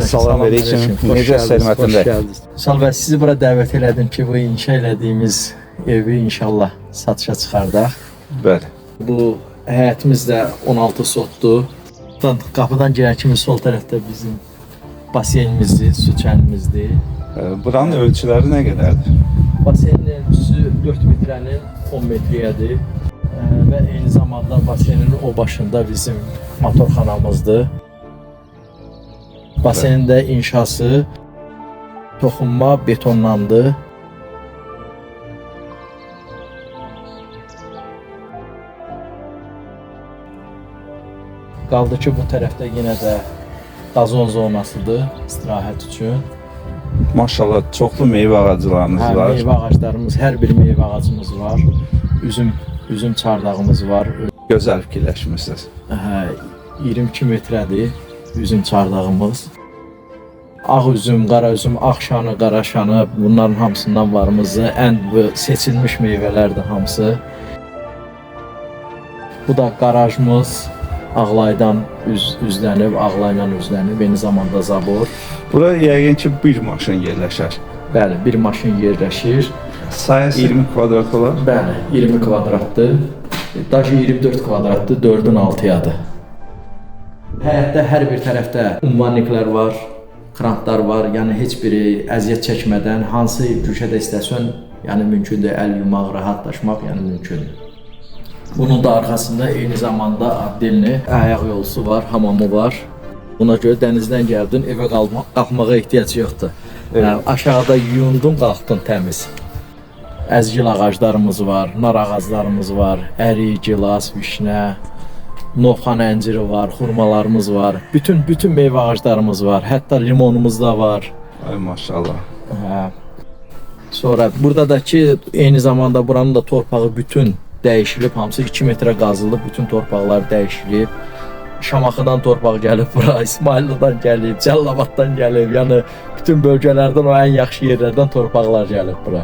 salam verəcəm. Necə sərmətində? Sağ bəy, sizi bura dəvət elədim ki, bu inşa elədiyimiz evi inşallah satışa çıxardaq. Bəli. Bu həyətimiz də 16 sotdur. Qapıdan girən kimi sol tərəfdə bizim baseynimizdir, su çənimizdir. Buranın ölçüləri nə qədərdir? Baseynin ölçüsü 4 metrənin 10 metriyədir. Və eyni zamanda baseynin o başında bizim motorxanamızdır. Baseynin də inşası toxunma betonlandı. Qaldı ki, bu tərəfdə yenə də qazon zonasıdır istirahət üçün. Maşallah, çoxlu meyvə ağaclarınız var. Meyvə ağaclarımız, hər bir meyvə ağacımız var. Üzüm çardağımız var. Gözəl fikirləşmisiniz. 22 metrədir üzüm çardağımız. Ağ üzüm, qara üzüm, ağ şanı, qara şanı, bunların hamısından varımızdır. Ən seçilmiş meyvələrdir hamısı. Bu da qarajımız. Ağlaydan üzlənib, ağlayla üzlənib, eyni zamanda zabor. Bura yəqin ki, bir maşın yerləşər. Bəli, bir maşın yerləşir. Sayəsi 20 kvadrat olar? Bəli, 20 kvadratdır. Daşı 24 kvadratdır, 4-ün 6-yadır. Həyətdə hər bir tərəfdə ummanliklər var, kramplar var, yəni heç biri əziyyət çəkmədən, hansı köşədə istəsən, yəni mümkündür, əl yumaq, rahatlaşmaq, yəni mümkündür. Bunun da arxasında eyni zamanda addelini, ayaq yolusu var, hamamı var. Buna görə dənizdən gəldin, evə qalxmağa ehtiyac yoxdur. Yəni, aşağıda yuyundun, qalxdın təmiz. Əzgil ağaclarımız var, nar ağaclarımız var, ərik, gilas, vişnə, novxan ənciri var, xurmalarımız var. Bütün meyvə ağaclarımız var, hətta limonumuz da var. Ay maşallah. Sonra burada da ki, eyni zamanda buranın da torpağı bütün dəyişilib, hamısı 2 metrə qazılıb, bütün torpaqlar dəyişilib. Şamaxıdan torpaq gəlib bura, İsmaillidən gəlib, Cəllabaddan gəlib, yəni bütün bölgələrdən, o ən yaxşı yerlərdən torpaqlar gəlib bura.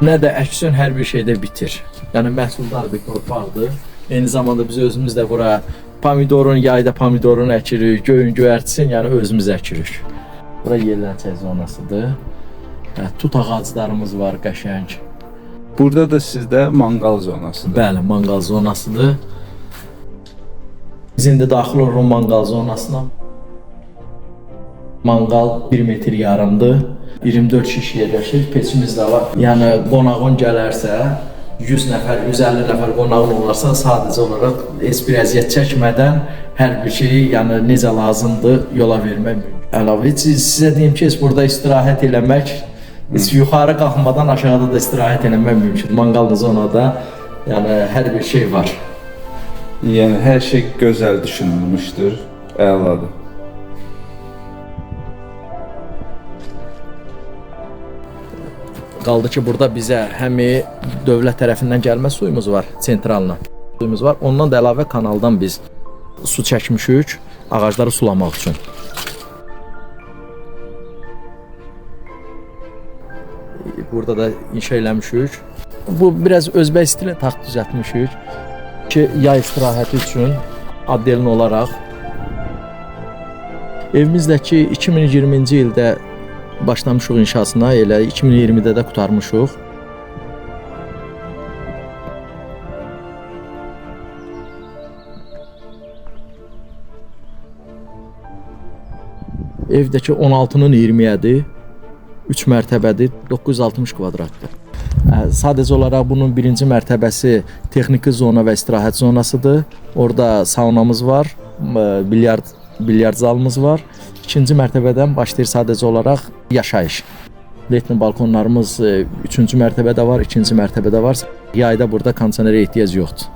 Nə də əksin, hər bir şeydə bitir. Yəni məhsuldar bir torpaqdır. Eyni zamanda biz özümüz də bura pomidorun, yayda pomidorun əkirik, göyün göyərtisin, yəni özümüz əkirik. Bura yerlənçək zonasıdır. Tut ağaclarımız var, qəşəng. Burada da sizdə manqal zonasıdır. Bəli, manqal zonasıdır. Biz indi daxil oluruq manqal zonasına. Manqal 1 metr yarımdır. 24 şiş yerləşir, peçimiz də var. Yəni qonağın gələrsə, 100 nəfər, 150 nəfər qonağın olarsa, sadəcə olaraq heç bir əziyyət çəkmədən hər bir şeyi, yəni necə lazımdır, yola vermək mümkün. Əlavə, sizə deyim ki, burada istirahət eləmək, heç yuxarı qalxmadan aşağıda da istirahət eləmək mümkün. Manqal zonada, yəni hər bir şey var. Yəni hər şey gözəl düşünülmüşdür, əladır. Qaldı ki, burada bizə həm dövlət tərəfindən gəlmə suyumuz var, sentralına suyumuz var. Ondan da əlavə kanaldan biz su çəkmişik, ağacları sulamaq üçün. Burada da inşa eləmişik. Bu biraz özbək stili taxt düzəltmişik ki, yay istirahəti üçün addelin olaraq. Evimizdəki 2020-ci ildə başlamışıq inşasına, elə 2020-də də qurtarmışıq. Evdəki 16-nın 20-yədir, 3 mərtəbədir, 960 kvadratdır. Sadəcə olaraq bunun birinci mərtəbəsi texniki zona və istirahət zonasıdır. Orada saunamız var, bilyard zalımız var. İkinci mərtəbədən başlayır sadəcə olaraq yaşayış. Letni balkonlarımız 3-cü mərtəbədə var, 2-ci mərtəbədə var. Yayda burada kondisionerə ehtiyac yoxdur.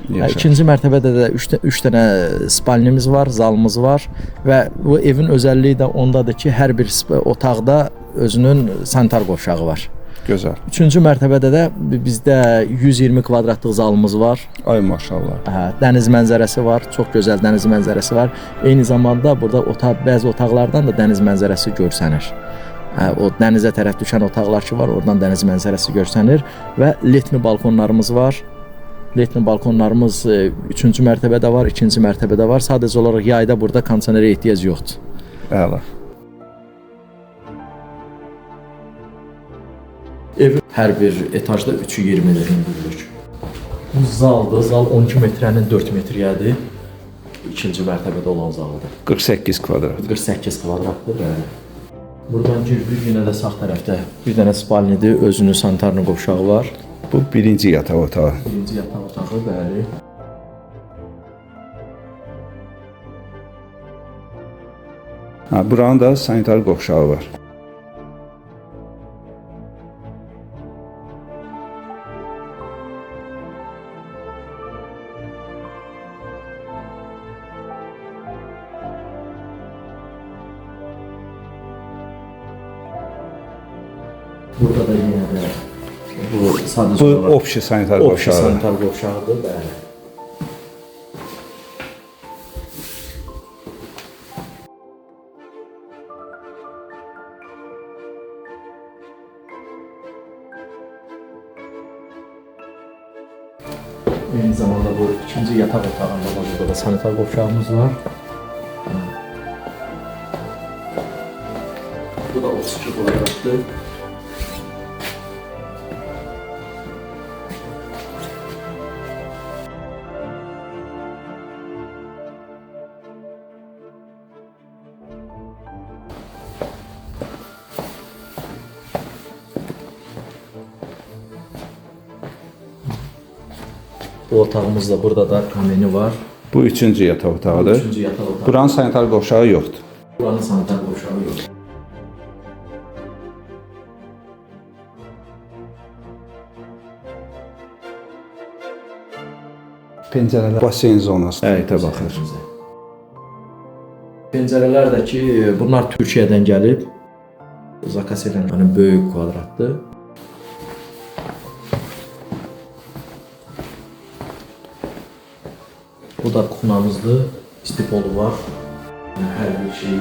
İkinci mərtəbədə də 3 dənə spalnimiz var, zalımız var və bu evin özəlliyi də ondadır ki, hər bir otaqda özünün sanitar qovşağı var. Gözəl. 3-cü mərtəbədə də bizdə 120 kvadratlıq zalımız var. Ay maşallah. Dəniz mənzərəsi var, çox gözəl dəniz mənzərəsi var. Eyni zamanda burada bəzi otaqlardan da dəniz mənzərəsi görsənir. O dənizə tərəf düşən otaqlar ki var, oradan dəniz mənzərəsi görsənir və letni balkonlarımız var. Letni balkonlarımız 3-cü mərtəbədə var, 2-ci mərtəbədə var. Sadəcə olaraq yayda burada kondisionerə ehtiyac yoxdur. Əla. Ev hər bir etajda 3-ü 20-dir hündürlük. Bu zaldır. Zal 12 metrənin 4 metriyədir. 2-ci mərtəbədə olan zaldır. 48 kvadrat. 48 kvadratdır. Bəli. Buradan girdük, yenə də sağ tərəfdə bir dənə spalnidir, özünün sanitarlı qovşağı var. Bu birinci yataq otağı. Birinci yataq otağı, bəli. Buranın da sanitar qovşağı var. Burada da yenə də bu sadəcə Bu olaraq opşi sanitar opşi qovşağı. sanitar qovşağıdır, bəli. Eyni zamanda bu ikinci yataq otağında da burada da sanitar qovşağımız var. Bu da 32 kvadratdır. Bu otağımızda burada da kameni var. Bu üçüncü yataq otağıdır. Üçüncü yataq otağı. Buranın sanitar qovşağı yoxdur. Buranın sanitar qovşağı yox. Pəncərələr basen zonası həyətə baxır. Pəncərələr də ki, bunlar Türkiyədən gəlib. Zakaz edilən böyük kvadratdır. Bu da kuxnamızdır. İstipolu var. Hər bir şeyi.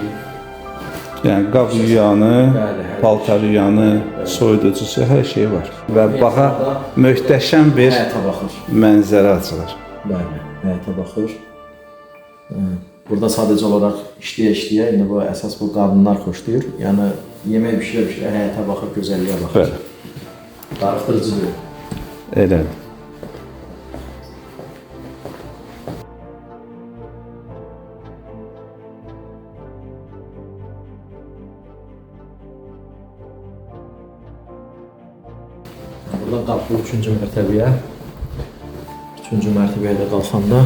Yəni qab yuyanı, Bəli, hər paltar yuyanı, soyuducusu, hər şey var. Və baxa möhtəşəm bir Həyətə baxır. mənzərə açılır. Bəli, həyətə baxır. Burada sadəcə olaraq işləyə-işləyə, indi bu əsas bu qadınlar xoşlayır. Yəni yemək bişirə-bişirə həyətə baxır, gözəlliyə baxır. Bəli. Darıxdırıcıdır. Elədir. Buradan qalxır 3-cü mərtəbəyə. 3-cü mərtəbəyə də qalxanda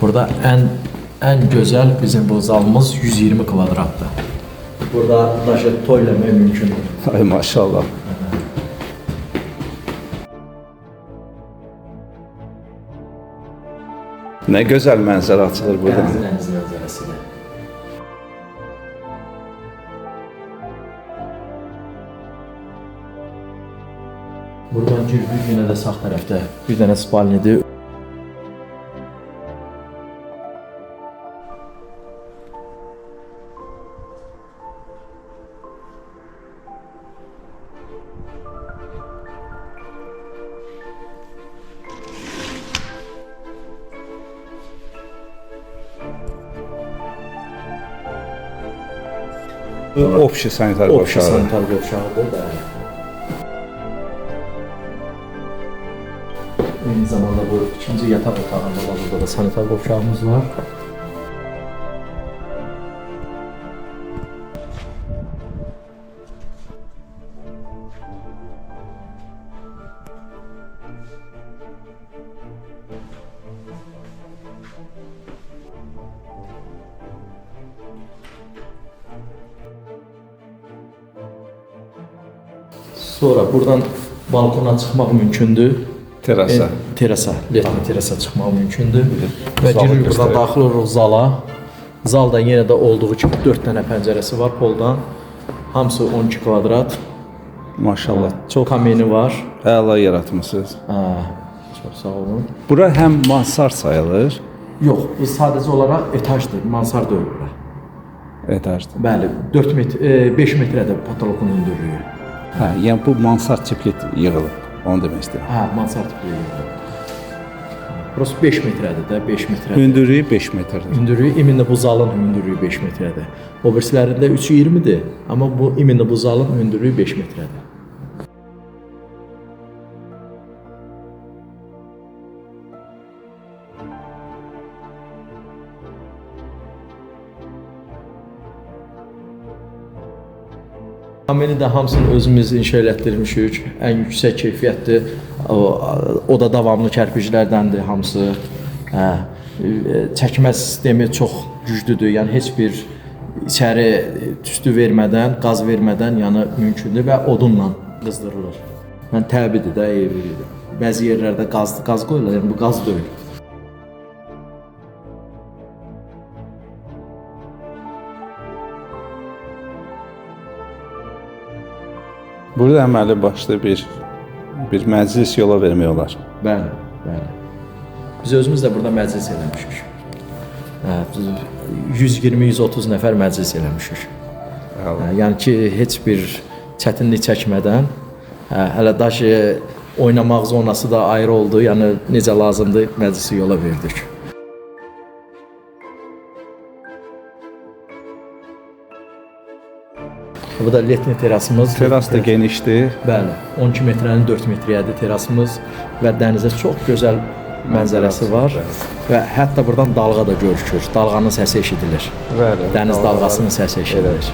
burada ən gözəl bizim bu zalımız 120 kvadratdır. Burada daşı toy eləmək mümkündür. Ay maşallah. Nə gözəl mənzərə açılır buradan. Dəniz mənzərəsidir. Buradan girdik, yenə də sağ tərəfdə bir dənə spalnidir. Bu opşi sanitar Opşi qovşağı. sanitar qovşağıdır, bəli. Eyni zamanda bu ikinci yataq otağında da burada da sanitar qovşağımız var. Sonra buradan balkona çıxmaq mümkündür. Terasa. Terasa, letni terasa çıxmaq mümkündür. Və Zalı giririk buradan göstərək. daxil oluruq zala. Zalda yenə də olduğu kimi 4 dənə pəncərəsi var poldan. Hamısı 12 kvadrat. Maşallah. Çox kameni var. Əla yaratmısınız. Çox sağ olun. Bura həm mansard sayılır, Yox, bu sadəcə olaraq etajdır, mansard deyil bura. etajdır. Bəli, 4 metr, 5 metrədir patologun hündürlüyü. Hə, yəni bu mansard tipli yığılıb. Onu demək istəyirəm. Hə, mansard tipli. Burası 5 metrədir də, 5 metrədir. Hündürlüyü 5 metrdir. Hündürlüyü iminli bu zalın hündürlüyü 5 metrədir. O birislərində 3.20-dir, amma bu iminli bu zalın hündürlüyü 5 metrədir. Kameni də hamısını özümüz inşa elətdirmişik. Ən yüksək keyfiyyətli, o da davamlı kərpiclərdəndir hamısı. Çəkmə sistemi çox güclüdür. Yəni heç bir içəri tüstü vermədən, qaz vermədən yəni mümkündür və odunla qızdırılır. Yəni təbiidir də, evlidir. Bəzi yerlərdə qaz qoyurlar, yəni bu qaz deyil. Burada əməli başlı bir məclis yola vermək olar. Bəli, bəli. Biz özümüz də burada məclis eləmişik. 120-130 nəfər məclis eləmişik. Yəni ki, heç bir çətinlik çəkmədən, hələ daşı oynamaq zonası da ayrı oldu, yəni necə lazımdır məclisi yola verdik. Bu da letni terasımız. Teras da genişdir. Bəli, 12 metrənin 4 metrəyədir terasımız və dənizə çox gözəl mənzərəsi var və hətta buradan dalğa da görükür. Dalğanın səsi eşidilir. Bəli. Dəniz dalğasının səsi eşidilir.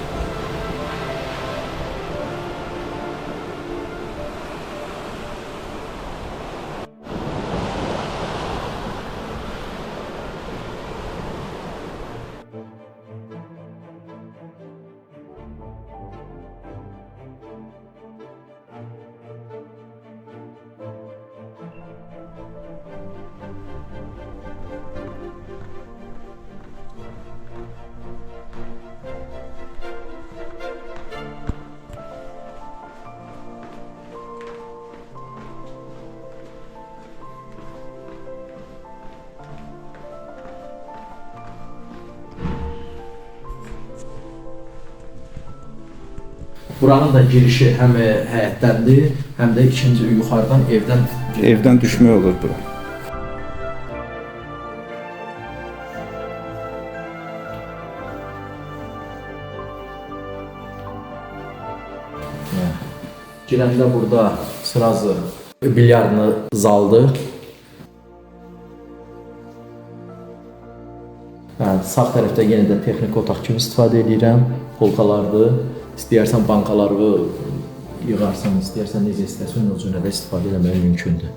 Buranın da girişi həm həyətdəndir, həm də ikinci yuxarıdan evdən düşmək olur bura. Girəndə burada sırazı bilyardlı zaldır. Sağ tərəfdə yenə də texniki otaq kimi istifadə edirəm, polkalardır. İstəyərsən bankaları yığarsan, istəyərsən necə istəsən, o cürə də istifadə etmək mümkündür.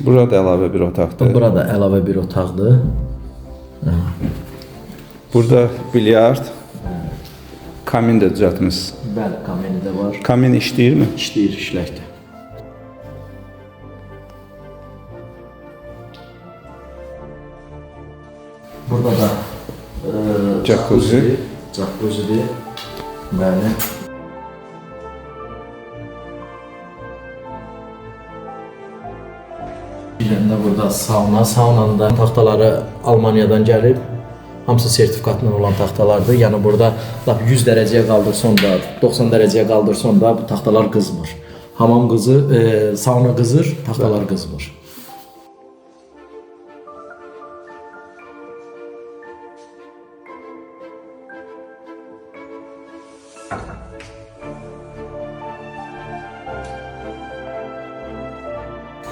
Burada əlavə bir otaqdır. Burada əlavə bir otaqdır. Burada bilyard, kamin də düzəltmişsiniz. Bəli, kameni də var. Kamin işləyirmi? İşləyir, işləkdir. Burada da jacuzzidir. Bəli. Birində burada saunanın da taxtaları Almaniyadan gəlib. Hamısı sertifikatlı olan taxtalardır. Yəni burada 100 dərəcəyə qaldırsan da, 90 dərəcəyə qaldırsan da bu taxtalar qızmır. Hamam qızır, sauna qızır, taxtalar qızmır.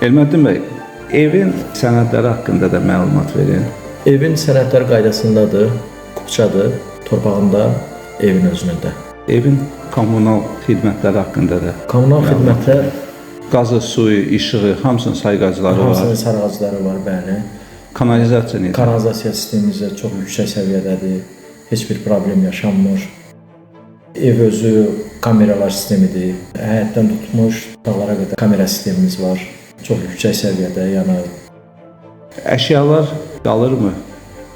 Elməddin bəy, evin sənədləri haqqında da məlumat verin. Evin sənədlər qaydasındadır, kupçadır, torpağında, evin özünündə. Evin kommunal xidmətləri haqqında da. Kommunal xidmətlər, qazı, suyu, işığı, hamısının sayğacları var. hamısının sayğacları var, bəli. Kanalizasiya necə? Kanalizasiya sistemimiz çox yüksək səviyyədədir, heç bir problem yaşanmır. Ev özü kameralar sistemidir, həyətdən tutmuş dağlara qədər kamera sistemimiz var. Çox yüksək səviyyədə, yəni Əşyalar qalırmı?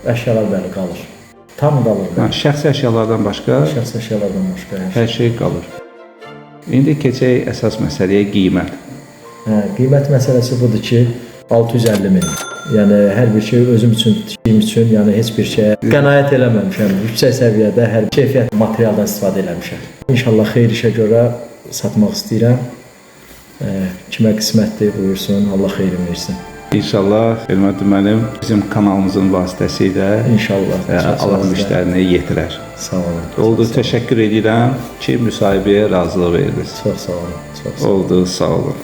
əşyalar bəli qalır. Tam qalır. Şəxsi əşyalardan başqa? Şəxsi əşyalardan başqa. Hər şey qalır. İndi keçək əsas məsələyə qiymət. Qiymət məsələsi budur ki, 650 min. Yəni hər bir şey özüm üçün, tikdiyim üçün, yəni heç bir şeyə qənaət eləməmişəm. Yüksək səviyyədə hər keyfiyyət materialdan istifadə eləmişəm. İnşallah xeyir işə görə satmaq istəyirəm. Kimə qismətdir, buyursun, Allah xeyrin versin. İnşallah Elmət müəllim bizim kanalımızın vasitəsilə İnşallah. alan müştərini yetirər. Sağ olun. Oldu, təşəkkür edirəm ki, müsahibəyə razılıq verdiniz. Çox sağ olun. Çox sağ olun. Oldu, sağ olun.